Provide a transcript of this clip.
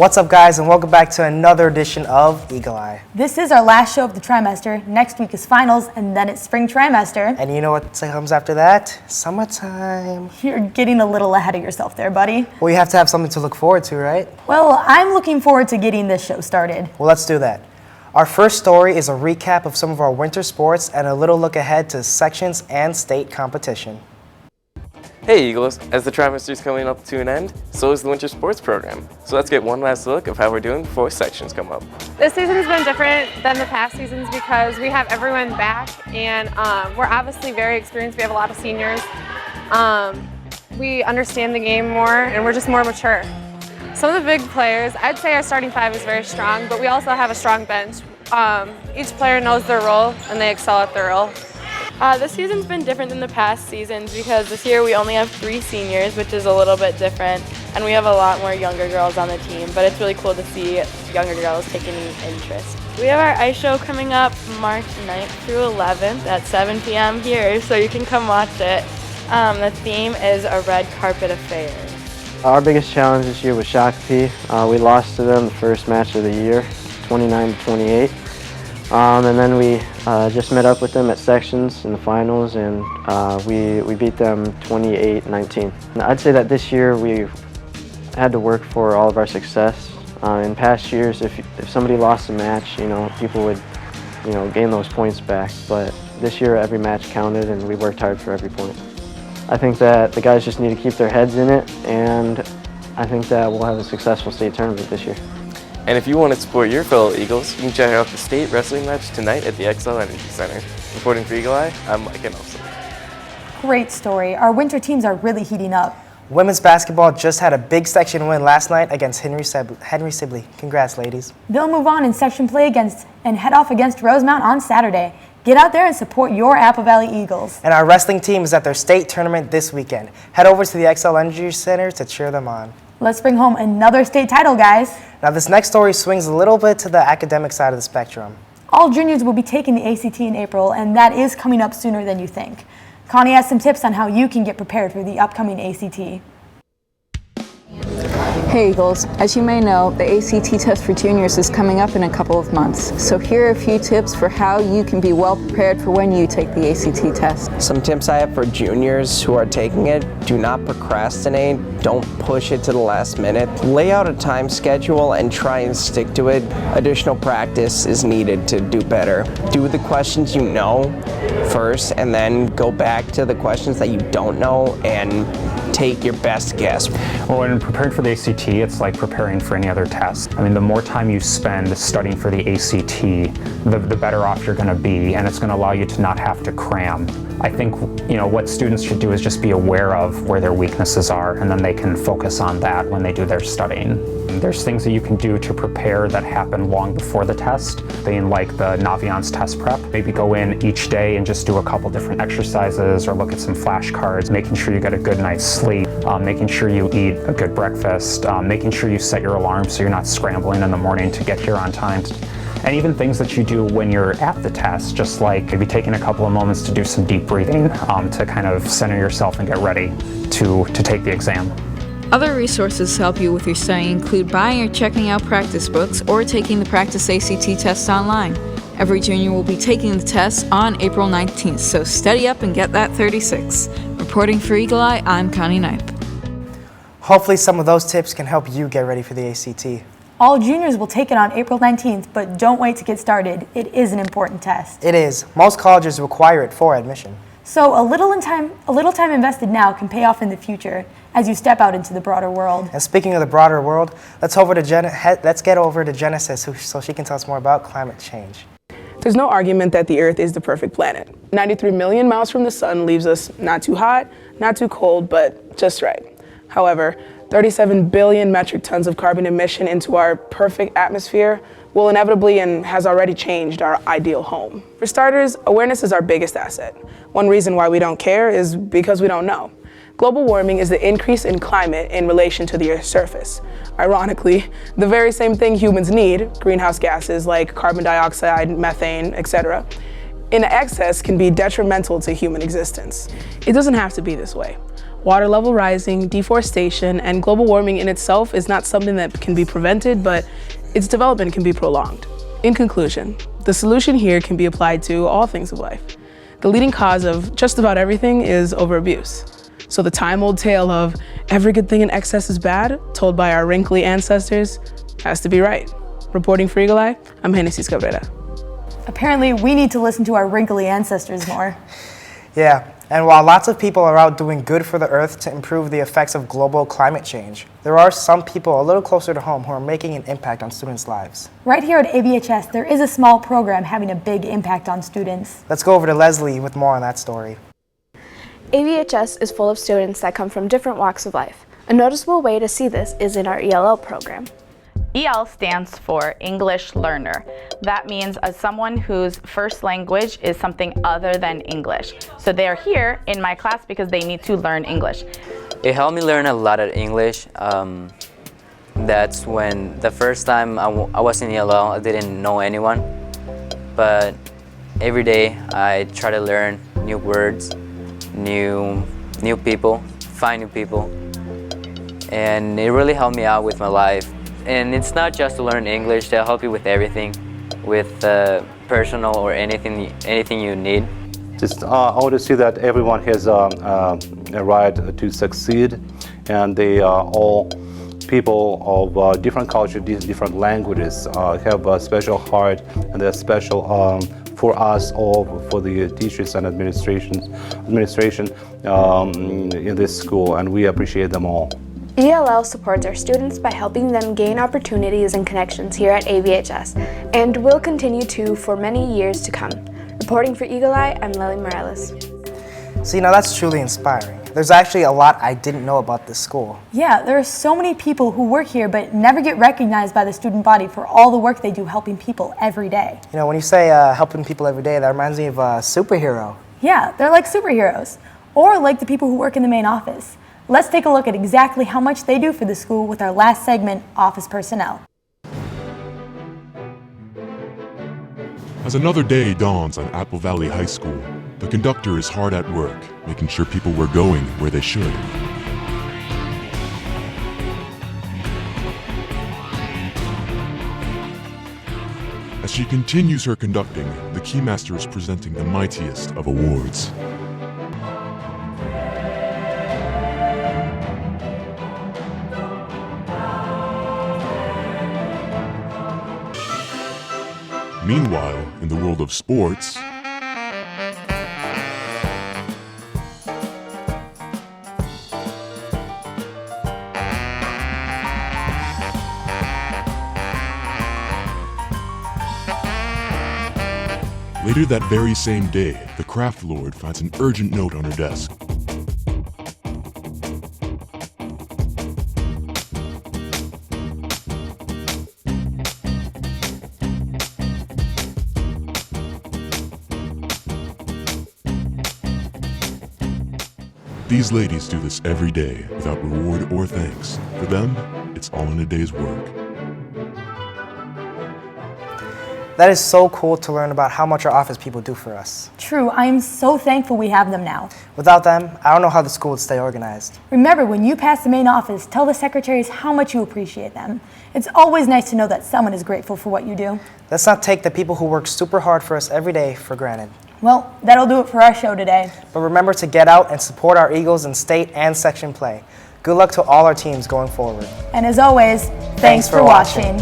What's up, guys, and welcome back to another edition of EaglEye. This is our last show of the trimester. Next week is finals, and then it's spring trimester. And you know what comes after that? Summertime. You're getting a little ahead of yourself there, buddy. Well, you have to have something to look forward to, right? Well, I'm looking forward to getting this show started. Well, let's do that. Our first story is a recap of some of our winter sports and a little look ahead to sections and state competition. Hey Eagles, as the trimester is coming up to an end, so is the winter sports program. So let's get one last look of how we're doing before sections come up. This season's been different than the past seasons because we have everyone back and we're obviously very experienced. We have a lot of seniors. We understand the game more and we're just more mature. Some of the big players, I'd say our starting five is very strong, but we also have a strong bench. Each player knows their role and they excel at their role. This season's been different than the past seasons because this year we only have 3 seniors, which is a little bit different, and we have a lot more younger girls on the team, but it's really cool to see younger girls taking interest. We have our ice show coming up March 9th through 11th at 7 p.m. here, so you can come watch it. The theme is a red carpet affair. Our biggest challenge this year was Shakopee. We lost to them the first match of the year, 29-28. And then we just met up with them at sections in the finals, and we beat them 28-19. I'd say that this year we had to work for all of our success. In past years, if somebody lost a match, people would, gain those points back. But this year, every match counted, and we worked hard for every point. I think that the guys just need to keep their heads in it, and I think that we'll have a successful state tournament this year. And if you want to support your fellow Eagles, you can check out the state wrestling match tonight at the Xcel Energy Center. Reporting for EaglEye, I'm Mike Nelson. Great story. Our winter teams are really heating up. Women's basketball just had a big section win last night against Henry Sibley. Congrats, ladies. They'll move on in section play and head off against Rosemount on Saturday. Get out there and support your Apple Valley Eagles. And our wrestling team is at their state tournament this weekend. Head over to the Xcel Energy Center to cheer them on. Let's bring home another state title, guys. Now, this next story swings a little bit to the academic side of the spectrum. All juniors will be taking the ACT in April, and that is coming up sooner than you think. Connie has some tips on how you can get prepared for the upcoming ACT. Hey Eagles, as you may know, the ACT test for juniors is coming up in a couple of months. So here are a few tips for how you can be well prepared for when you take the ACT test. Some tips I have for juniors who are taking it: do not procrastinate, don't push it to the last minute. Lay out a time schedule and try and stick to it. Additional practice is needed to do better. Do the questions you know first and then go back to the questions that you don't know and take your best guess. Well, when preparing for the ACT, it's like preparing for any other test. I mean, the more time you spend studying for the ACT, the better off you're going to be, and it's going to allow you to not have to cram. I think, what students should do is just be aware of where their weaknesses are, and then they can focus on that when they do their studying. There's things that you can do to prepare that happen long before the test. Things like the Naviance test prep. Maybe go in each day and just do a couple different exercises or look at some flashcards, making sure you get a good night's sleep, making sure you eat a good breakfast, making sure you set your alarm so you're not scrambling in the morning to get here on time. And even things that you do when you're at the test, just like maybe taking a couple of moments to do some deep breathing to kind of center yourself and get ready to take the exam. Other resources to help you with your studying include buying or checking out practice books or taking the practice ACT test online. Every junior will be taking the test on April 19th, so study up and get that 36. Reporting for EaglEye, I'm Connie Knipe. Hopefully some of those tips can help you get ready for the ACT. All juniors will take it on April 19th, but don't wait to get started. It is an important test. It is. Most colleges require it for admission. So a little time invested now can pay off in the future as you step out into the broader world. And speaking of the broader world, let's get over to Genesis so she can tell us more about climate change. There's no argument that the Earth is the perfect planet. 93 million miles from the sun leaves us not too hot, not too cold, but just right. However, 37 billion metric tons of carbon emission into our perfect atmosphere will inevitably and has already changed our ideal home. For starters, awareness is our biggest asset. One reason why we don't care is because we don't know. Global warming is the increase in climate in relation to the Earth's surface. Ironically, the very same thing humans need, greenhouse gases like carbon dioxide, methane, etc., in excess can be detrimental to human existence. It doesn't have to be this way. Water level rising, deforestation, and global warming in itself is not something that can be prevented, but its development can be prolonged. In conclusion, the solution here can be applied to all things of life. The leading cause of just about everything is overabuse. So the time-old tale of every good thing in excess is bad, told by our wrinkly ancestors, has to be right. Reporting for EaglEye, I'm Genesis Cabrera. Apparently, we need to listen to our wrinkly ancestors more. Yeah, and while lots of people are out doing good for the earth to improve the effects of global climate change, there are some people a little closer to home who are making an impact on students' lives. Right here at ABHS, there is a small program having a big impact on students. Let's go over to Leslie with more on that story. ABHS is full of students that come from different walks of life. A noticeable way to see this is in our ELL program. EL stands for English Learner. That means as someone whose first language is something other than English. So they're here in my class because they need to learn English. It helped me learn a lot of English. That's when the first time I was in ELL, I didn't know anyone. But every day I try to learn new words, new people, find new people. And it really helped me out with my life. And it's not just to learn English, they'll help you with everything, with personal or anything you need. Just I want to see that everyone has a right to succeed, and they are all people of different cultures, different languages, have a special heart, and they're special for us all, for the teachers and administration in this school, and we appreciate them all. ELL supports our students by helping them gain opportunities and connections here at ABHS, and will continue to for many years to come. Reporting for EaglEye, I'm Lily Morales. So, that's truly inspiring. There's actually a lot I didn't know about this school. Yeah, there are so many people who work here but never get recognized by the student body for all the work they do helping people every day. When you say helping people every day, that reminds me of a superhero. Yeah, they're like superheroes, or like the people who work in the main office. Let's take a look at exactly how much they do for the school with our last segment, Office Personnel. As another day dawns on Apple Valley High School, the conductor is hard at work, making sure people were going where they should. As she continues her conducting, the Keymaster is presenting the mightiest of awards. Meanwhile, in the world of sports, later that very same day, the craft lord finds an urgent note on her desk. These ladies do this every day without reward or thanks. For them, it's all in a day's work. That is so cool to learn about how much our office people do for us. True, I am so thankful we have them now. Without them, I don't know how the school would stay organized. Remember, when you pass the main office, tell the secretaries how much you appreciate them. It's always nice to know that someone is grateful for what you do. Let's not take the people who work super hard for us every day for granted. Well, that'll do it for our show today. But remember to get out and support our Eagles in state and section play. Good luck to all our teams going forward. And as always, thanks for watching.